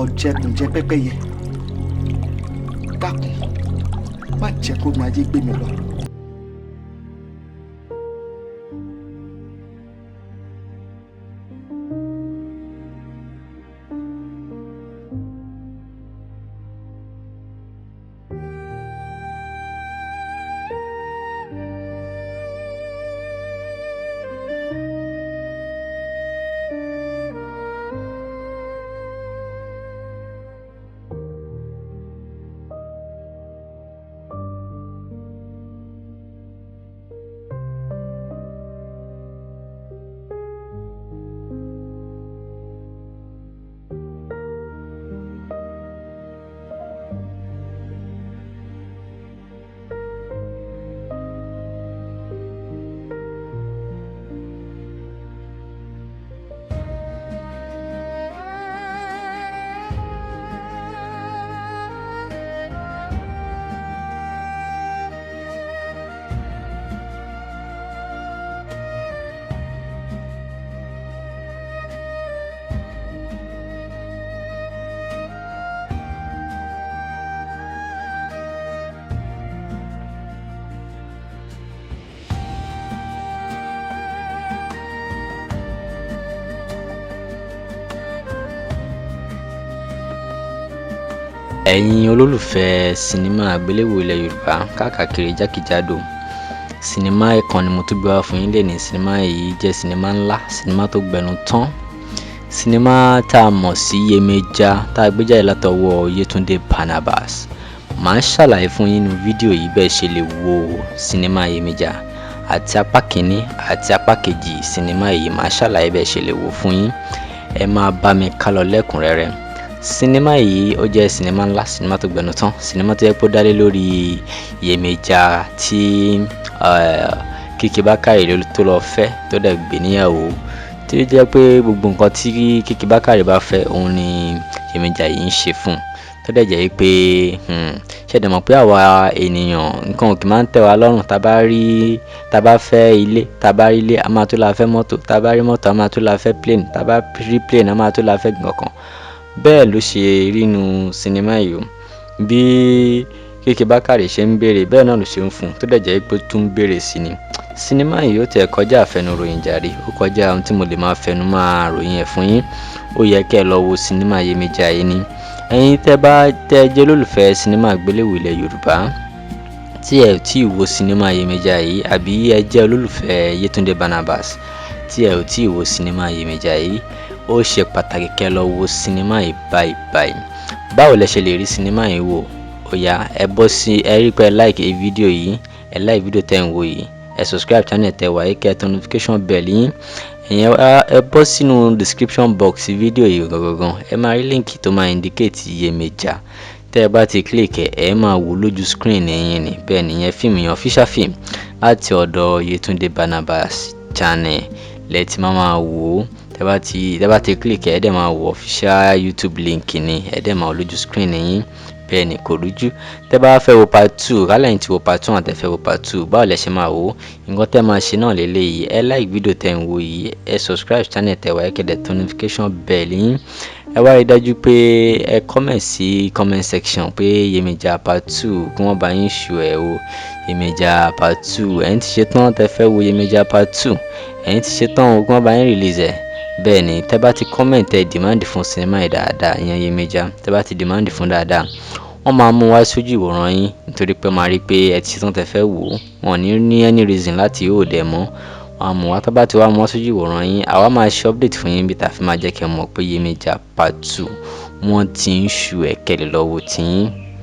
ọ̀jẹ̀kùnjẹ pẹ́pẹ́yẹ dákun má jẹ́ kó máa yé gbé mi lọ. Ẹ̀yin olólùfẹ́ sinimá àgbéléwò ilẹ̀ Yorùbá káàkiri jákèjádò, sinimá ẹ̀kan ni mo tún gbé wá fún yín lẹ́ni. Sinimá yìí jẹ́ sinimá ńlá, sinimá tó gbẹnu tán, sinimá tá a mọ̀ sí Yemọja tá a gbé jáde látọwọ́ Yétúndé Barnabas. Màá ṣàlàyé fún yín nínú fídíò yìí bẹ́ẹ̀ ṣe lè wo sinimá Yemọja àti apá kìíní àti apá kejì sinimá yìí. Màá ṣàlàyé bẹ́ẹ̀ ṣe lè wo fún yín. Ẹ máa bá mi kálọ lẹ́kùnrẹ́rẹ́. Sinimá yìí ó jẹ́ sinimá ńlá, sinimá tó gbẹnu tán, sinimá tó yẹ kó dálé lórí Yemọja tí Kiki Bakare tó lọ fẹ́ tó dẹ̀ gbé níyàwó, tí ó jẹ́ pé gbogbo nǹkan tí Kiki Bakare bá fẹ́ òun ni Yemọja yìí ń ṣe fún, tó dẹ̀ jẹ́ pé ṣẹ̀dẹ̀ mọ̀ pé àwa ènìyàn nǹkan òkè máa ń tẹ́ wa lọ́rùn. Tá bá fẹ́ ilé, tá bá rí ilé a máa tó la fẹ́ mọ́tò, tá bá rí mọ́tò a máa tó la fẹ́ plane, tá bá rí plane a máa tó la fẹ́ nǹkan. Bẹ́ẹ̀ ló ṣe rí inú sinimá yìí o. Bí Kiki Bakare ṣe ń béèrè bẹ́ẹ̀ náà ló ṣe ń fún, tó dẹ̀ jẹ́ pé tún ń béèrè sí ni. Sinimá yìí ó tẹ̀ kọjá àfẹnuròyìn jàre, ó kọjá ohun tí mo lè máa fẹnu máa ròyìn ẹ̀ fún yín. Ó yẹ kẹ́ ẹ lọ wo sinimá Yemọja yìí ni. Ẹ̀yin tẹ́ jẹ́ olólùfẹ́ sinimá àgbéléwò ilẹ̀ Yorùbá tí ẹ ò tí ì wo sinimá Yemọja yìí, àbí ẹ jẹ́ olólùfẹ́ Yétúndé Barnabas tí ẹ ò tí ì wo sinimá Yemọja yìí, ó ṣe pàtàkì kẹ́ lọ wo sinimá yìí báyìí. Báwo lẹ ṣe lè rí sinimá yìí wò? Ó yá, ẹ bọ́ sí ẹ rí pé ẹ like fídíò yìí, ẹ like fídíò tẹ́ ń wò yìí, ẹ subscribe channel tẹ́ wà yìí, kẹ́ tẹ notification bell yín. Ẹ bọ́ sínú description box fídíò yìí gangan, ẹ máa rí link tó máa indicate Yemọja. Tẹ́ ẹ bá ti click ẹ máa wò lójú screen yín ni. Bẹ́ẹ̀ ni ìyẹn fíìmù yẹn official film láti ọ̀dọ̀ Yétúndé Barnabas channel lẹ ti máa wò. Tẹ́ bá ti click ẹ dẹ̀ máa wò official YouTube link ni, ẹ dẹ̀ máa wò lójú screen yín. Bẹ́ẹ̀ ni kò rújú. Tẹ́ bá fẹ́ wo part 2, kálẹ̀ tí wo part 1 àti fẹ́ wo part 2, báwo lẹ ṣe máa wò? Nǹkan tẹ́ máa ṣe náà lélẹ́yìí, ẹ like video tẹ́ ń wò yìí, ẹ subscribe channel tẹ́ wà yìí, kẹ́ dẹ̀ notification bell yín. Ẹ wá rí dájú pé ẹ comment sí comment section pé Yemọja part 2 kí wọ́n bá yín show ẹ o. Yemọja part 2, ẹ̀yin ti ṣe tán tẹ́ fẹ́ wo Yemọja part 2, ẹ̀yin ti ṣe tán kí wọ́n bá yín release ẹ̀. Bẹ́ẹ̀ ni tẹ́ bá ti comment ẹ demand fún sinimá yìí dáadáa, ìyẹn Yemọja, tẹ́ bá ti demand fún dáadáa, wọ́n máa mú wá sójú ìwòran yín, nítorí pé máa rí pé ẹ ti ṣe tán tẹ́ fẹ́ wò. Wọ́n ní any reason láti hold ẹ mọ́. Wọ́n á mú wá, tẹ́ bá ti wá mú wá sójú ìwòran yín, àwa máa ṣe update fún yín bí tá fi máa jẹ́ kẹ́ mọ̀ pé Yemọja part 2 wọ́n ti ń show ẹ̀, kẹ́ lè lọ wo tiyín.